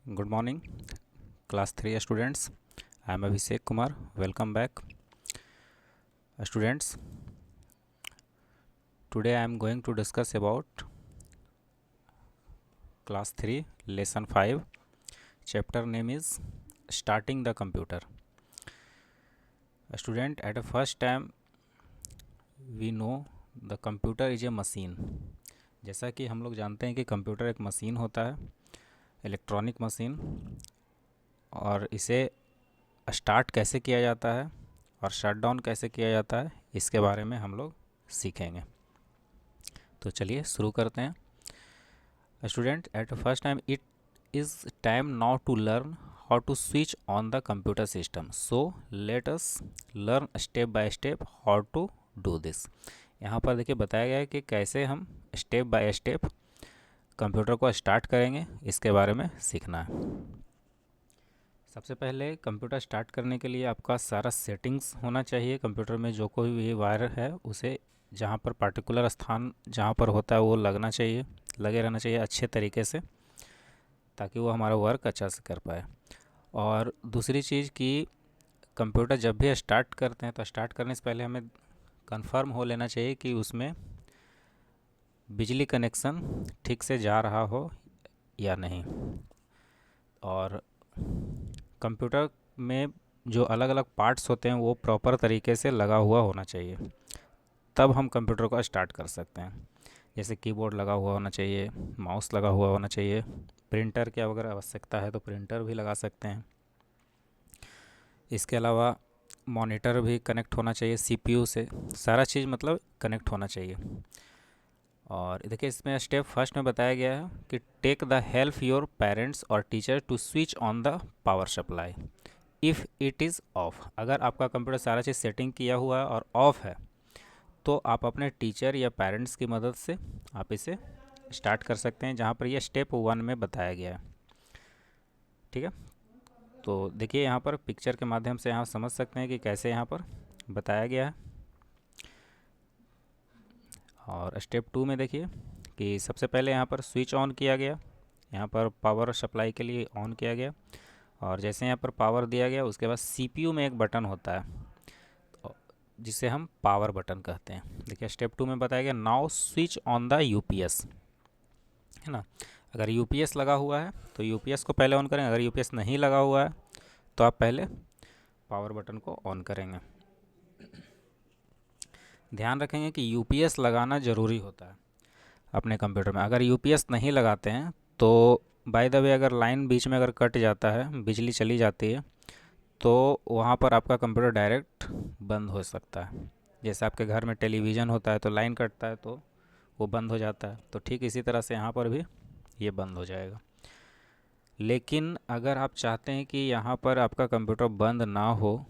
Good morning, class 3 students. I am Abhishek Kumar. Welcome back. Students, today I am going to discuss about class 3 lesson 5. Chapter name is Starting the Computer. Student, at a first time we know the computer is a machine. जैसा कि हम लोग जानते हैं कि computer एक machine होता है, इलेक्ट्रॉनिक मशीन, और इसे स्टार्ट कैसे किया जाता है और शट डाउन कैसे किया जाता है इसके बारे में हम लोग सीखेंगे। तो चलिए शुरू करते हैं। Student, at first time it is time now to learn how to switch on the computer system, so let us learn step by step how to do this. यहाँ पर देखिए बताया गया है कि कैसे हम स्टेप बाय स्टेप कंप्यूटर को स्टार्ट करेंगे, इसके बारे में सीखना है। सबसे पहले कंप्यूटर स्टार्ट करने के लिए आपका सारा सेटिंग्स होना चाहिए। कंप्यूटर में जो कोई भी वायर है उसे जहाँ पर पार्टिकुलर स्थान जहाँ पर होता है वो लगे रहना चाहिए अच्छे तरीके से, ताकि वो हमारा वर्क अच्छा से कर पाए। और दूसरी चीज़ कि कंप्यूटर जब भी स्टार्ट करते हैं तो स्टार्ट करने से पहले हमें कंफर्म हो लेना चाहिए कि उसमें बिजली कनेक्शन ठीक से जा रहा हो या नहीं। और कंप्यूटर में जो अलग अलग पार्ट्स होते हैं वो प्रॉपर तरीके से लगा हुआ होना चाहिए, तब हम कंप्यूटर को स्टार्ट कर सकते हैं। जैसे कीबोर्ड लगा हुआ होना चाहिए, माउस लगा हुआ होना चाहिए, प्रिंटर की अगर आवश्यकता है तो प्रिंटर भी लगा सकते हैं। इसके अलावा मॉनिटर भी कनेक्ट होना चाहिए सीपीयू से, सारा चीज़ मतलब कनेक्ट होना चाहिए। और देखिए इसमें स्टेप फर्स्ट में बताया गया है कि take the help your parents और teacher to switch on the power supply if it is off. अगर आपका कंप्यूटर सारा चीज़ सेटिंग किया हुआ है और ऑफ है तो आप अपने टीचर या पेरेंट्स की मदद से आप इसे स्टार्ट कर सकते हैं, जहाँ पर यह स्टेप 1 में बताया गया है। ठीक है, तो देखिए यहाँ पर पिक्चर के माध्यम से यहाँ समझ सकते हैं कि कैसे यहाँ पर बताया गया है। और स्टेप 2 में देखिए कि सबसे पहले यहाँ पर स्विच ऑन किया गया, यहाँ पर पावर सप्लाई के लिए ऑन किया गया, और जैसे यहाँ पर पावर दिया गया उसके बाद सीपीयू में एक बटन होता है जिसे हम पावर बटन कहते हैं। देखिए स्टेप 2 में बताया गया now switch on the UPS, है ना। अगर यूपीएस लगा हुआ है तो यूपीएस को पहले ऑन करें, अगर यूपीएस नहीं लगा हुआ है तो आप पहले पावर बटन को ऑन करेंगे। ध्यान रखेंगे कि यूपीएस लगाना ज़रूरी होता है अपने कंप्यूटर में। अगर यूपीएस नहीं लगाते हैं तो बाय द वे अगर लाइन बीच में अगर कट जाता है, बिजली चली जाती है, तो वहाँ पर आपका कंप्यूटर डायरेक्ट बंद हो सकता है। जैसे आपके घर में टेलीविज़न होता है तो लाइन कटता है तो वो बंद हो जाता है, तो ठीक इसी तरह से यहाँ पर भी ये बंद हो जाएगा। लेकिन अगर आप चाहते हैं कि यहाँ पर आपका कंप्यूटर बंद ना हो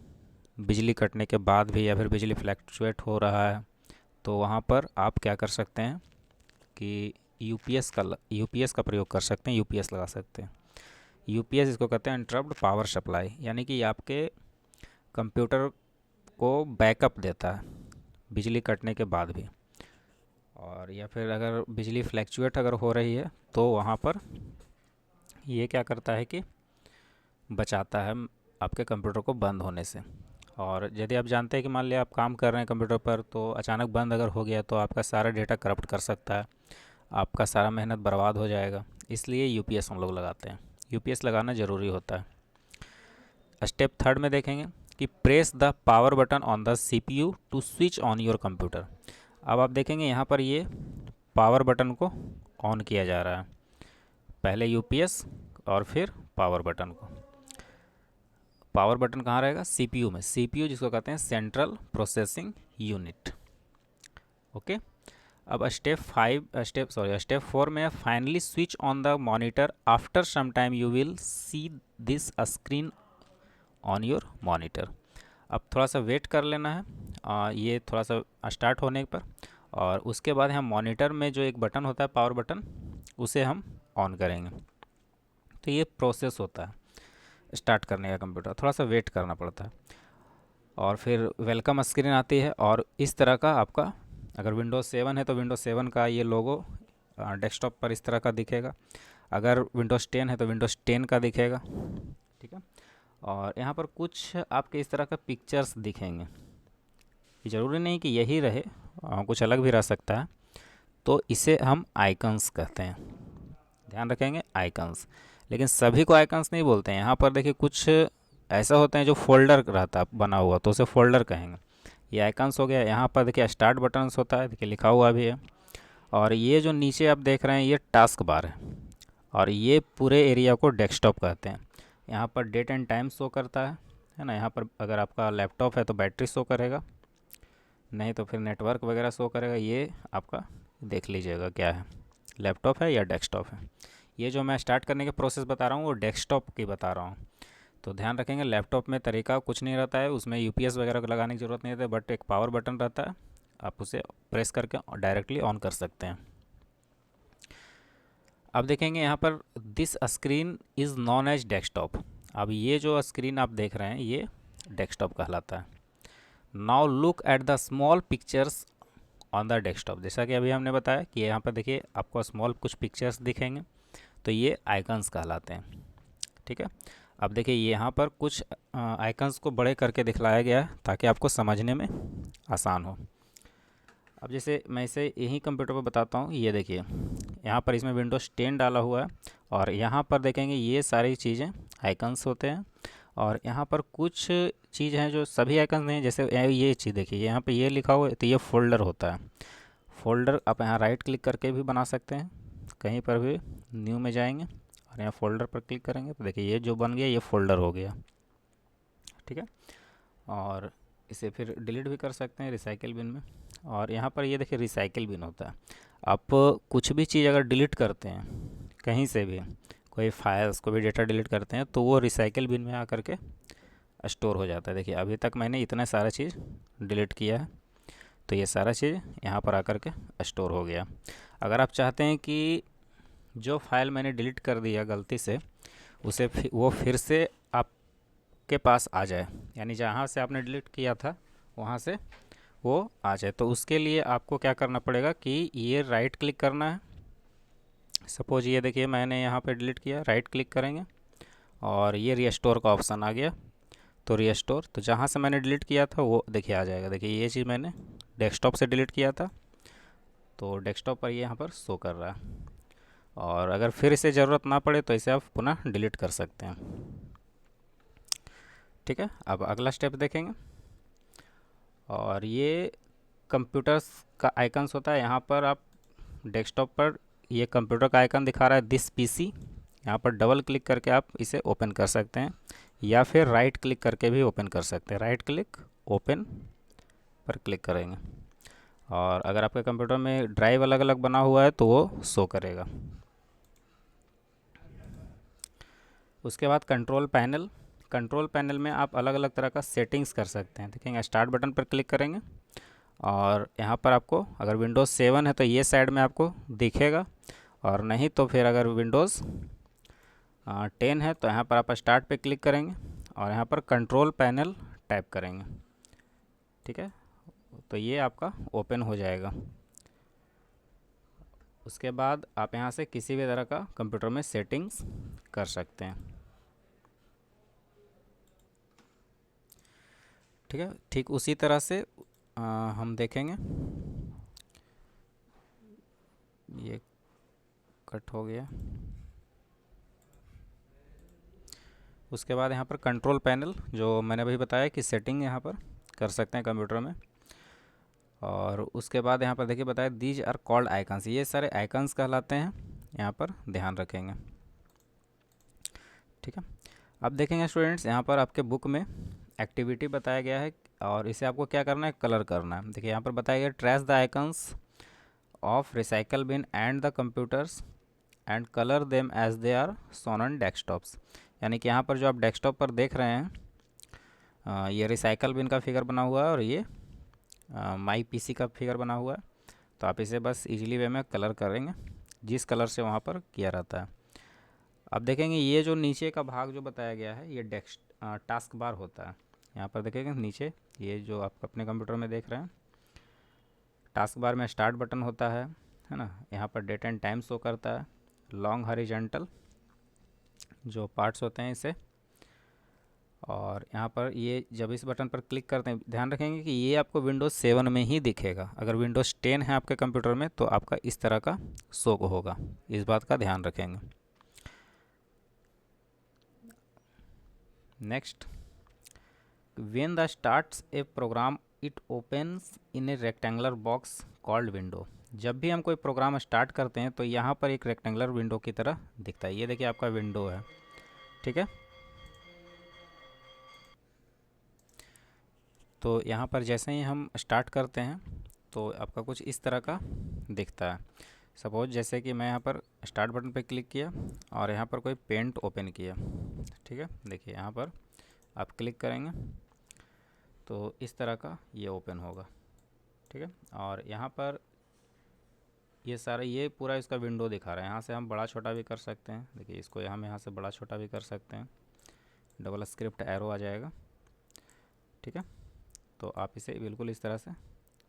बिजली कटने के बाद भी, या फिर बिजली फ्लैक्चुएट हो रहा है, तो वहाँ पर आप क्या कर सकते हैं कि यूपीएस का प्रयोग कर सकते हैं, यूपीएस लगा सकते हैं। यूपीएस इसको कहते हैं इंटरप्ट पावर सप्लाई, यानी कि आपके कंप्यूटर को बैकअप देता है बिजली कटने के बाद भी। और या फिर अगर बिजली फ्लैक्चुएट अगर हो रही है तो वहाँ पर ये क्या करता है कि बचाता है आपके कंप्यूटर को बंद होने से। और यदि आप जानते हैं कि मान लिया आप काम कर रहे हैं कंप्यूटर पर तो अचानक बंद अगर हो गया तो आपका सारा डेटा करप्ट कर सकता है, आपका सारा मेहनत बर्बाद हो जाएगा। इसलिए यूपीएस हम लोग लगाते हैं, यूपीएस लगाना ज़रूरी होता है। स्टेप 3 में देखेंगे कि press the power button on the CPU to switch on your computer. अब आप देखेंगे यहाँ पर ये पावर बटन को ऑन किया जा रहा है, पहले यूपीएस और फिर पावर बटन को। पावर बटन कहाँ रहेगा? सीपीयू में, सीपीयू जिसको कहते हैं सेंट्रल प्रोसेसिंग यूनिट। ओके, अब स्टेप 4 में finally switch on the monitor after some time you will see this screen on your monitor. अब थोड़ा सा वेट कर लेना है ये थोड़ा सा स्टार्ट होने पर, और उसके बाद हम मॉनिटर में जो एक बटन होता है पावर बटन उसे हम ऑन करेंगे। तो ये प्रोसेस होता है स्टार्ट करने का, कंप्यूटर थोड़ा सा वेट करना पड़ता है। और फिर वेलकम स्क्रीन आती है, और इस तरह का आपका अगर विंडोज़ 7 है तो विंडोज़ 7 का ये लोगो डेस्कटॉप पर इस तरह का दिखेगा। अगर विंडोज़ 10 है तो विंडोज़ 10 का दिखेगा। ठीक है। और यहाँ पर कुछ आपके इस तरह का पिक्चर्स दिखेंगे। ये ज़रूरी नहीं कि यही रहे, कुछ अलग भी रह सकता है। तो इसे हम आइकन्स कहते हैं, ध्यान रखेंगे, आइकन्स। लेकिन सभी को आइकन्स नहीं बोलते हैं। यहाँ पर देखिए कुछ ऐसा होते हैं जो फोल्डर रहता है बना हुआ, तो उसे फोल्डर कहेंगे। ये आइकन्स हो गया। यहाँ पर देखिए स्टार्ट बटन्स होता है, देखिए लिखा हुआ भी है। और ये जो नीचे आप देख रहे हैं ये टास्क बार है, और ये पूरे एरिया को डेस्कटॉप कहते हैं। यहाँ पर डेट एंड टाइम शो करता है ना। यहाँ पर अगर आपका लैपटॉप है तो बैटरी शो करेगा, नहीं तो फिर नेटवर्क वगैरह शो करेगा। ये आपका देख लीजिएगा क्या है, लैपटॉप है या डेस्कटॉप है। ये जो मैं स्टार्ट करने के प्रोसेस बता रहा हूँ वो डेस्कटॉप की बता रहा हूँ। तो ध्यान रखेंगे, लैपटॉप में तरीका कुछ नहीं रहता है, उसमें यूपीएस वगैरह को लगाने की ज़रूरत नहीं रहती, बट एक पावर बटन रहता है, आप उसे प्रेस करके डायरेक्टली ऑन कर सकते हैं। अब देखेंगे यहाँ पर this screen is known as desktop. अब ये जो स्क्रीन आप देख रहे हैं ये डेस्कटॉप कहलाता है। Now look at the small pictures on the desktop. जैसा कि अभी हमने बताया कि यहाँ पर देखिए आपको स्मॉल कुछ पिक्चर्स दिखेंगे, तो ये आइकन्स कहलाते हैं। ठीक है। अब देखिए यहाँ पर कुछ आइकन्स को बड़े करके दिखलाया गया है ताकि आपको समझने में आसान हो। अब जैसे मैं इसे यही कंप्यूटर पर बताता हूँ, ये देखिए यहाँ पर इसमें विंडोज़ 10 डाला हुआ है, और यहाँ पर देखेंगे ये सारी चीज़ें आइकन्स होते हैं। और यहाँ पर कुछ चीज़ हैं जो सभी आइकन्स नहीं हैं। जैसे ये चीज़ देखिए यहाँ पे ये लिखा हुआ है, तो ये फोल्डर होता है। फोल्डर आप यहाँ राइट क्लिक करके भी बना सकते हैं, कहीं पर भी न्यू में जाएंगे और यहाँ फोल्डर पर क्लिक करेंगे तो देखिए ये जो बन गया ये फोल्डर हो गया। ठीक है। और इसे फिर डिलीट भी कर सकते हैं रिसाइकिल बिन में। और यहाँ पर ये देखिए रिसाइकिल बिन होता है। आप कुछ भी चीज़ अगर डिलीट करते हैं कहीं से भी, कोई फाइल्स को भी डेटा डिलीट करते हैं, तो वो रिसाइकिल बिन में आकर के स्टोर हो जाता है। देखिए अभी तक मैंने इतना सारा चीज़ डिलीट किया है, तो ये सारा चीज़ यहाँ पर आकर के स्टोर हो गया। अगर आप चाहते हैं कि जो फाइल मैंने डिलीट कर दिया गलती से, उसे वो फिर से आपके पास आ जाए, यानी जहाँ से आपने डिलीट किया था वहाँ से वो आ जाए, तो उसके लिए आपको क्या करना पड़ेगा कि ये राइट क्लिक करना है। सपोज ये देखिए मैंने यहाँ पे डिलीट किया, राइट क्लिक करेंगे और ये रीस्टोर का ऑप्शन आ गया, तो रीस्टोर, तो जहाँ से मैंने डिलीट किया था वो देखिए आ जाएगा। देखिए ये चीज़ मैंने डेस्कटॉप से डिलीट किया था, तो डेस्कटॉप पर ये यहाँ पर शो कर रहा है। और अगर फिर इसे ज़रूरत ना पड़े तो इसे आप पुनः डिलीट कर सकते हैं। ठीक है। अब अगला स्टेप देखेंगे, और ये कंप्यूटर्स का आइकन्स होता है। यहाँ पर आप डेस्कटॉप पर ये कंप्यूटर का आइकन दिखा रहा है दिस पीसी, यहाँ पर डबल क्लिक करके आप इसे ओपन कर सकते हैं, या फिर राइट क्लिक करके भी ओपन कर सकते हैं। राइट क्लिक ओपन पर क्लिक करेंगे, और अगर आपके कंप्यूटर में ड्राइव अलग अलग बना हुआ है तो वो शो करेगा। उसके बाद कंट्रोल पैनल। कंट्रोल पैनल में आप अलग अलग तरह का सेटिंग्स कर सकते हैं। देखेंगे स्टार्ट बटन पर क्लिक करेंगे, और यहाँ पर आपको अगर विंडोज़ 7 है तो ये साइड में आपको दिखेगा, और नहीं तो फिर अगर विंडोज़ 10 है तो यहाँ पर आप स्टार्ट पे क्लिक करेंगे और यहाँ पर कंट्रोल पैनल टाइप करेंगे। ठीक है। तो ये आपका ओपन हो जाएगा। उसके बाद आप यहाँ से किसी भी तरह का कंप्यूटर में सेटिंग्स कर सकते हैं। ठीक है। ठीक उसी तरह से हम देखेंगे, ये कट हो गया। उसके बाद यहाँ पर कंट्रोल पैनल, जो मैंने अभी बताया कि सेटिंग यहाँ पर कर सकते हैं कंप्यूटर में। और उसके बाद यहाँ पर देखिए बताया दीज आर कॉल्ड आइकन्स, ये सारे आइकन्स कहलाते हैं, यहाँ पर ध्यान रखेंगे। ठीक है। अब देखेंगे स्टूडेंट्स, यहाँ पर आपके बुक में एक्टिविटी बताया गया है, और इसे आपको क्या करना है, कलर करना है। देखिए यहाँ पर बताया गया trace the icons of recycle bin and the computers and colour them as they are shown on desktops. यानी कि यहाँ पर जो आप डेस्कटॉप पर देख रहे हैं, ये रिसाइकल बिन का फिगर बना हुआ है और ये माई पीसी का फिगर बना हुआ है। तो आप इसे बस इजीली वे में कलर करेंगे जिस कलर से वहाँ पर किया रहता है। अब देखेंगे ये जो नीचे का भाग जो बताया गया है ये टास्क बार होता है। यहाँ पर देखेंगे नीचे ये जो आप अपने कंप्यूटर में देख रहे हैं, टास्क बार में स्टार्ट बटन होता है ना। यहाँ पर डेट एंड टाइम शो करता है, लॉन्ग हॉरिजॉन्टल जो पार्ट्स होते हैं इसे। और यहाँ पर ये जब इस बटन पर क्लिक करते हैं, ध्यान रखेंगे कि ये आपको विंडोज़ 7 में ही दिखेगा। अगर विंडोज़ 10 है आपके कंप्यूटर में तो आपका इस तरह का शो होगा, इस बात का ध्यान रखेंगे। Next, when the starts a program it opens in a rectangular box called window। जब भी हम कोई प्रोग्राम स्टार्ट करते हैं तो यहाँ पर एक रेक्टेंगुलर विंडो की तरह दिखता है। ये देखिए आपका विंडो है, ठीक है। तो यहाँ पर जैसे ही हम स्टार्ट करते हैं तो आपका कुछ इस तरह का दिखता है। सपोज जैसे कि मैं यहाँ पर स्टार्ट बटन पर क्लिक किया और यहाँ पर कोई पेंट ओपन किया, ठीक है। देखिए यहाँ पर आप क्लिक करेंगे तो इस तरह का ये ओपन होगा, ठीक है। और यहाँ पर ये सारा ये पूरा इसका विंडो दिखा रहा है। यहाँ से हम बड़ा छोटा भी कर सकते हैं। देखिए इसको हम यहाँ से बड़ा छोटा भी कर सकते हैं, डबल स्क्रिप्ट एरो आ जाएगा, ठीक है। तो आप इसे बिल्कुल इस तरह से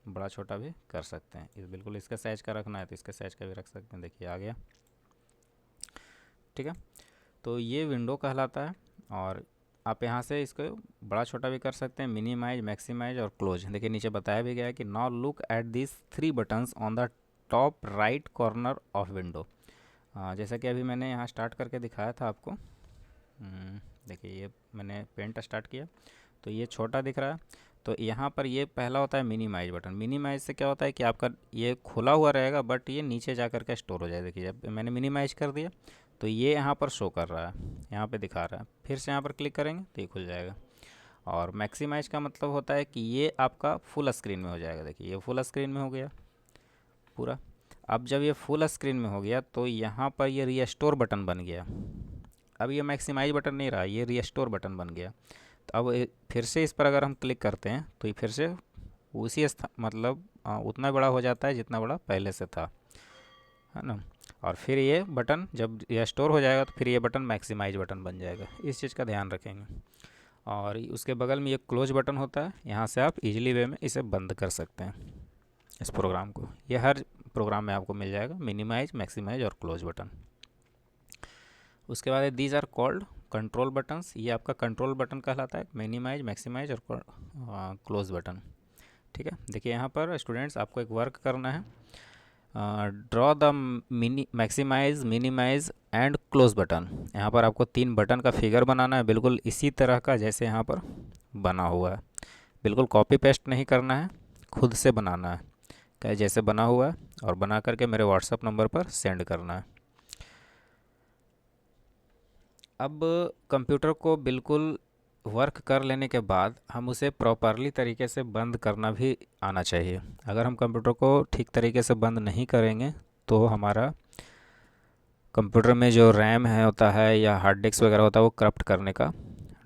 बड़ा छोटा भी कर सकते हैं। इस बिल्कुल इसका साइज का रखना है तो इसका साइज का भी रख सकते हैं। देखिए आ गया, ठीक है। तो ये विंडो कहलाता है। और आप यहाँ से इसको बड़ा छोटा भी कर सकते हैं, मिनिमाइज, मैक्सिमाइज और क्लोज। देखिए नीचे बताया भी गया है कि now look at this 3 buttons on the top right corner of window. जैसा कि अभी मैंने यहाँ स्टार्ट करके दिखाया था आपको। देखिए ये मैंने पेंट स्टार्ट किया तो ये छोटा दिख रहा है। तो यहाँ पर ये पहला होता है मिनिमाइज बटन। मिनिमाइज से क्या होता है कि आपका ये खुला हुआ रहेगा बट ये नीचे जा कर के स्टोर हो जाए। देखिए जब मैंने मिनिमाइज कर दिया तो ये यहाँ पर शो कर रहा है, यहाँ पे दिखा रहा है। फिर से यहाँ पर क्लिक करेंगे तो ये खुल जाएगा। और मैक्सिमाइज का मतलब होता है कि ये आपका फुल स्क्रीन में हो जाएगा। देखिए ये फुल स्क्रीन में हो गया पूरा। अब जब ये फुल स्क्रीन में हो गया तो यहाँ पर ये रीस्टोर बटन बन गया। अब ये मैक्सिमाइज बटन नहीं रहा, ये रीस्टोर बटन बन गया। तो अब फिर से इस पर अगर हम क्लिक करते हैं तो ये फिर से उसी मतलब उतना बड़ा हो जाता है जितना बड़ा पहले से था, है ना। और फिर ये बटन जब रीस्टोर हो जाएगा तो फिर ये बटन मैक्सिमाइज बटन बन जाएगा। इस चीज़ का ध्यान रखेंगे। और उसके बगल में ये क्लोज बटन होता है, यहाँ से आप इजीली वे में इसे बंद कर सकते हैं इस प्रोग्राम को। ये हर प्रोग्राम में आपको मिल जाएगा, मिनिमाइज, मैक्सिमाइज और क्लोज बटन। उसके बाद these are called control buttons. ये आपका कंट्रोल बटन कहलाता है, मिनिमाइज, मैक्सिमाइज और क्लोज बटन, ठीक है। देखिए यहाँ पर स्टूडेंट्स आपको एक वर्क करना है। Draw the maximise, minimise and close button. यहाँ पर आपको 3 बटन का फिगर बनाना है, बिल्कुल इसी तरह का जैसे यहाँ पर बना हुआ है। बिल्कुल कॉपी पेस्ट नहीं करना है, खुद से बनाना है, क्या जैसे बना हुआ है, और बना करके मेरे व्हाट्सएप नंबर पर सेंड करना है। अब कंप्यूटर को बिल्कुल वर्क कर लेने के बाद हम उसे प्रॉपरली तरीके से बंद करना भी आना चाहिए। अगर हम कंप्यूटर को ठीक तरीके से बंद नहीं करेंगे तो हमारा कंप्यूटर में जो रैम है होता है या हार्ड डिस्क वगैरह होता है वो करप्ट करने का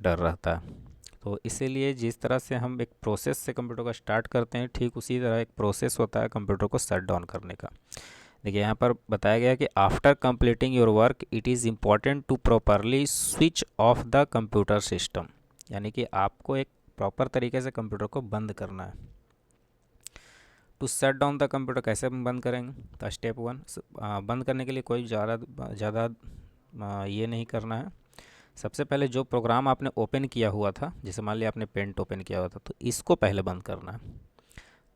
डर रहता है। तो इसीलिए जिस तरह से हम एक प्रोसेस से कंप्यूटर को स्टार्ट करते हैं, ठीक उसी तरह एक प्रोसेस होता है कंप्यूटर को शट डाउन करने का। देखिए यहाँ पर बताया गया कि after completing your work it is important to properly switch off the computer system. यानी कि आपको एक प्रॉपर तरीके से कंप्यूटर को बंद करना है। To shut down the computer कैसे हम बंद करेंगे? तो स्टेप 1, बंद करने के लिए कोई ज़्यादा ये नहीं करना है। सबसे पहले जो प्रोग्राम आपने ओपन किया हुआ था, जैसे मान लिया आपने पेंट ओपन किया हुआ था, तो इसको पहले बंद करना है।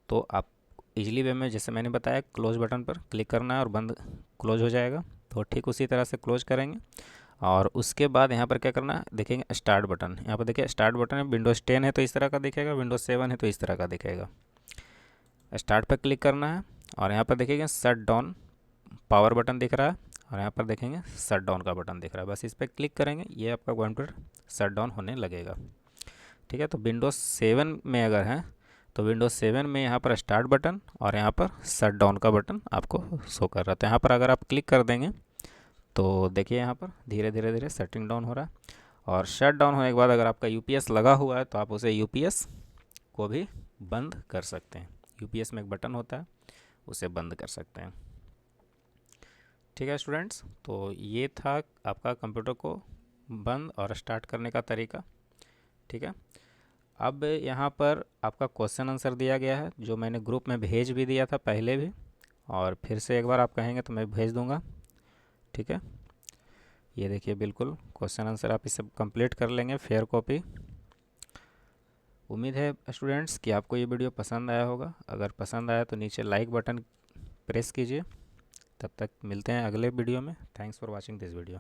तो आप इजीली वे में जैसे मैंने बताया क्लोज बटन पर क्लिक करना है और बंद क्लोज हो जाएगा। तो ठीक उसी तरह से क्लोज करेंगे। और उसके बाद यहाँ पर क्या करना है, देखेंगे स्टार्ट बटन। यहाँ पर देखिए स्टार्ट बटन है, विंडोज़ 10 है तो इस तरह का दिखेगा, विंडोज़ 7 है तो इस तरह का दिखेगा। स्टार्ट पर क्लिक करना है और यहाँ पर देखेंगे शट डाउन पावर बटन दिख रहा है और यहाँ पर देखेंगे शट डाउन का बटन दिख रहा है। बस इस पर क्लिक करेंगे, ये आपका कंप्यूटर शट डाउन होने लगेगा, ठीक है। तो विंडोज़ 7 में अगर है तो विंडोज़ 7 में यहाँ पर स्टार्ट बटन और यहाँ पर शट डाउन का बटन आपको शो कर रहा है। तो यहाँ पर अगर आप क्लिक कर देंगे तो देखिए यहाँ पर धीरे धीरे शटिंग डाउन हो रहा है। और शट डाउन होने के बाद अगर आपका यूपीएस लगा हुआ है तो आप उसे यूपीएस को भी बंद कर सकते हैं। यूपीएस में एक बटन होता है, उसे बंद कर सकते हैं, ठीक है स्टूडेंट्स। तो ये था आपका कंप्यूटर को बंद और स्टार्ट करने का तरीका, ठीक है। अब यहाँ पर आपका क्वेश्चन आंसर दिया गया है जो मैंने ग्रुप में भेज भी दिया था पहले भी, और फिर से एक बार आप कहेंगे तो मैं भेज दूँगा, ठीक है, ये देखिए बिल्कुल क्वेश्चन आंसर आप इसे कंप्लीट कर लेंगे फेयर कॉपी। उम्मीद है स्टूडेंट्स कि आपको ये वीडियो पसंद आया होगा। अगर पसंद आया तो नीचे लाइक बटन प्रेस कीजिए। तब तक मिलते हैं अगले वीडियो में। Thanks for watching this video.